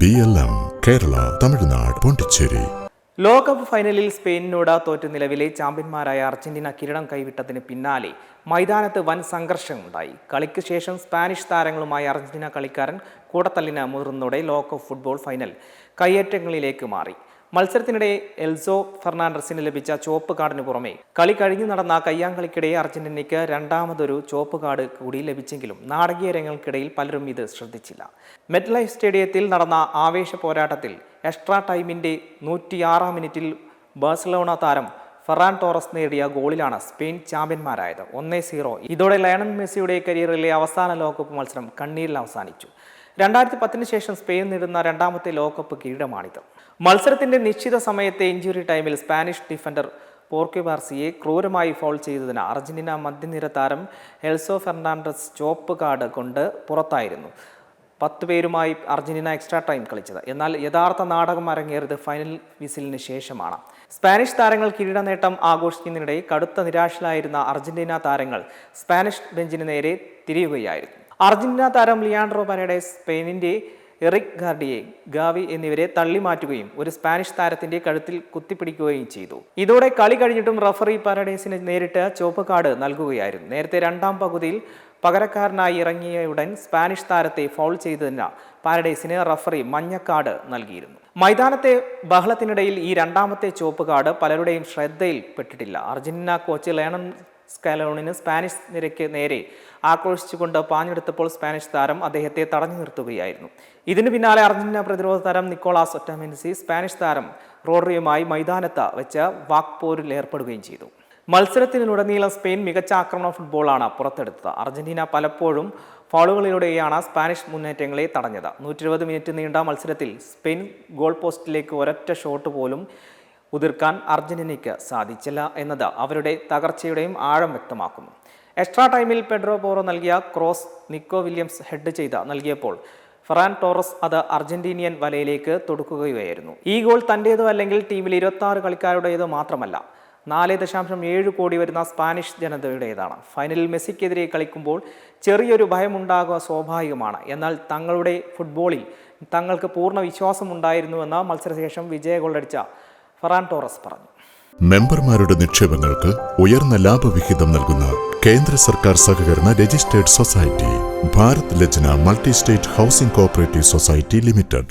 BLM Kerala, Tamil Nadu, Pondicherry. ലോകകപ്പ് ഫൈനലിൽ സ്പെയിനിനോട് തോറ്റ് നിലവിലെ ചാമ്പ്യന്മാരായ അർജന്റീന കിരീടം കൈവിട്ടതിന് പിന്നാലെ മൈതാനത്ത് വൻ സംഘർഷമുണ്ടായി. കളിക്ക് ശേഷം സ്പാനിഷ് താരങ്ങളുമായി അർജന്റീന കളിക്കാരൻ കൂടത്തല്ലിന് മുതിർന്നതോടെ ലോകകപ്പ് ഫുട്ബോൾ ഫൈനൽ കയ്യേറ്റങ്ങളിലേക്ക് മാറി. മത്സരത്തിനിടെ എൽസോ ഫെർണാണ്ടസിന് ലഭിച്ച ചുവപ്പ് കാർഡിന് പുറമെ കളി കഴിഞ്ഞു നടന്ന കയ്യാങ്കളിക്കിടെ അർജന്റീനയ്ക്ക് രണ്ടാമതൊരു ചുവപ്പ് കാർഡ് കൂടി ലഭിച്ചെങ്കിലും നാടകീയ രംഗങ്ങൾക്കിടയിൽ പലരും ഇത് ശ്രദ്ധിച്ചില്ല. മെറ്റ്ലൈഫ് സ്റ്റേഡിയത്തിൽ നടന്ന ആവേശ പോരാട്ടത്തിൽ എക്സ്ട്രാ ടൈമിന്റെ 106-ാം മിനിറ്റിൽ ബാഴ്സലോണ താരം ഫെറാൻ ടോറസ് നേടിയ ഗോളിലാണ് സ്പെയിൻ ചാമ്പ്യന്മാരായത്. 1-0. ഇതോടെ ലയണൽ മെസ്സിയുടെ കരിയറിലെ അവസാന ലോകകപ്പ് മത്സരം കണ്ണീരിൽ അവസാനിച്ചു. 2010 ശേഷം സ്പെയിൻ നേടുന്ന രണ്ടാമത്തെ ലോകകപ്പ് കിരീടമാണിത്. മത്സരത്തിന്റെ നിശ്ചിത സമയത്തെ ഇഞ്ചുറി ടൈമിൽ സ്പാനിഷ് ഡിഫൻഡർ പോർക്യോ ബാർസിയെ ക്രൂരമായി ഫൗൾ ചെയ്തതിന് അർജന്റീന മധ്യനിര താരം എൽസോ ഫെർണാണ്ടസ് ചുവപ്പ് കാർഡ് കൊണ്ട് പുറത്തായിരുന്നു. 10 പേരുമായി അർജന്റീന എക്സ്ട്രാ ടൈം കളിച്ചത്. എന്നാൽ യഥാർത്ഥ നാടകം അരങ്ങേറിയത് ഫൈനൽ വിസിലിന് ശേഷമാണ്. സ്പാനിഷ് താരങ്ങൾ കിരീട നേട്ടം ആഘോഷിക്കുന്നതിനിടെ കടുത്ത നിരാശയിലായിരുന്ന അർജന്റീന താരങ്ങൾ സ്പാനിഷ് ബെഞ്ചിന് നേരെ തിരിയുകയായിരുന്നു. അർജന്റീന താരം ലിയാൻഡ്രോ പരേഡസ് സ്പെയിനിന്റെ എറിക് ഗാർഡിയെ, ഗാവി എന്നിവരെ തള്ളിമാറ്റുകയും ഒരു സ്പാനിഷ് താരത്തിന്റെ കഴുത്തിൽ കുത്തിപ്പിടിക്കുകയും ചെയ്തു. ഇതോടെ കളി കഴിഞ്ഞിട്ടും റഫറി പരേഡസിന് നേരിട്ട് ചുവപ്പ് കാർഡ് നൽകുകയായിരുന്നു. നേരത്തെ രണ്ടാം പകുതിയിൽ പകരക്കാരനായി ഇറങ്ങിയയുടൻ സ്പാനിഷ് താരത്തെ ഫൗൾ ചെയ്തതിന് പാരഡൈസിന് റഫറി മഞ്ഞ കാർഡ് നൽകിയിരുന്നു. മൈതാനത്തെ ബഹളത്തിനിടയിൽ ഈ രണ്ടാമത്തെ ചുവപ്പ് കാർഡ് പലരുടെയും ശ്രദ്ധയിൽപ്പെട്ടിട്ടില്ല. അർജന്റീന കോച്ച് ലയണൽ സ്കാലോണിന് സ്പാനിഷ് നിരയ്ക്ക് നേരെ ആക്രോശിച്ചുകൊണ്ട് പാഞ്ഞെടുത്തപ്പോൾ സ്പാനിഷ് താരം അദ്ദേഹത്തെ തടഞ്ഞു നിർത്തുകയായിരുന്നു. ഇതിനു പിന്നാലെ അർജന്റീന പ്രതിരോധ താരം നിക്കോളാസ് ഒറ്റമെൻസി സ്പാനിഷ് താരം റോഡ്രിയുമായി മൈതാനത്ത് വെച്ച് വാക്പോരിൽ ഏർപ്പെടുകയും ചെയ്തു. മത്സരത്തിനുടനീളം സ്പെയിൻ മികച്ച ആക്രമണ ഫുട്ബോളാണ് പുറത്തെടുത്തത്. അർജന്റീന പലപ്പോഴും ഫൗളുകളിലൂടെയാണ് സ്പാനിഷ് മുന്നേറ്റങ്ങളെ തടഞ്ഞത്. 120 മിനിറ്റ് നീണ്ട മത്സരത്തിൽ സ്പെയിൻ ഗോൾ പോസ്റ്റിലേക്ക് ഒരൊറ്റ ഷോട്ട് പോലും ഉതിർക്കാൻ അർജന്റീനയ്ക്ക് സാധിച്ചില്ല എന്നത് അവരുടെ തകർച്ചയുടെയും ആഴം വ്യക്തമാക്കുന്നു. എക്സ്ട്രാ ടൈമിൽ പെഡ്രോ പോറോ നൽകിയ ക്രോസ് നിക്കോ വില്യംസ് ഹെഡ് ചെയ്ത് നൽകിയപ്പോൾ ഫെറാൻ ടോറസ് അത് അർജന്റീനിയൻ വലയിലേക്ക് തൊടുക്കുകയായിരുന്നു. ഈ ഗോൾ തൻ്റേതോ അല്ലെങ്കിൽ ടീമിൽ 26 കളിക്കാരുടേതോ മാത്രമല്ല, 4.7 കോടി വരുന്ന സ്പാനിഷ് ജനതയുടേതാണ്. ഫൈനലിൽ മെസ്സിക്കെതിരെ കളിക്കുമ്പോൾ ചെറിയൊരു ഭയമുണ്ടാകുക സ്വാഭാവികമാണ്. എന്നാൽ തങ്ങളുടെ ഫുട്ബോളിൽ തങ്ങൾക്ക് പൂർണ്ണ വിശ്വാസമുണ്ടായിരുന്നുവെന്ന് മത്സരശേഷം വിജയ ഗോളടിച്ച ഫെറാൻ ടോറസ് പറഞ്ഞു. മെമ്പർമാരുടെ നിക്ഷേപങ്ങൾക്ക് ഉയർന്ന ലാഭവിഹിതം നൽകുന്ന കേന്ദ്ര സർക്കാർ സഹകരണ രജിസ്റ്റേർഡ് സൊസൈറ്റി ഭാരത് ലജ്ന multi state housing cooperative society limited.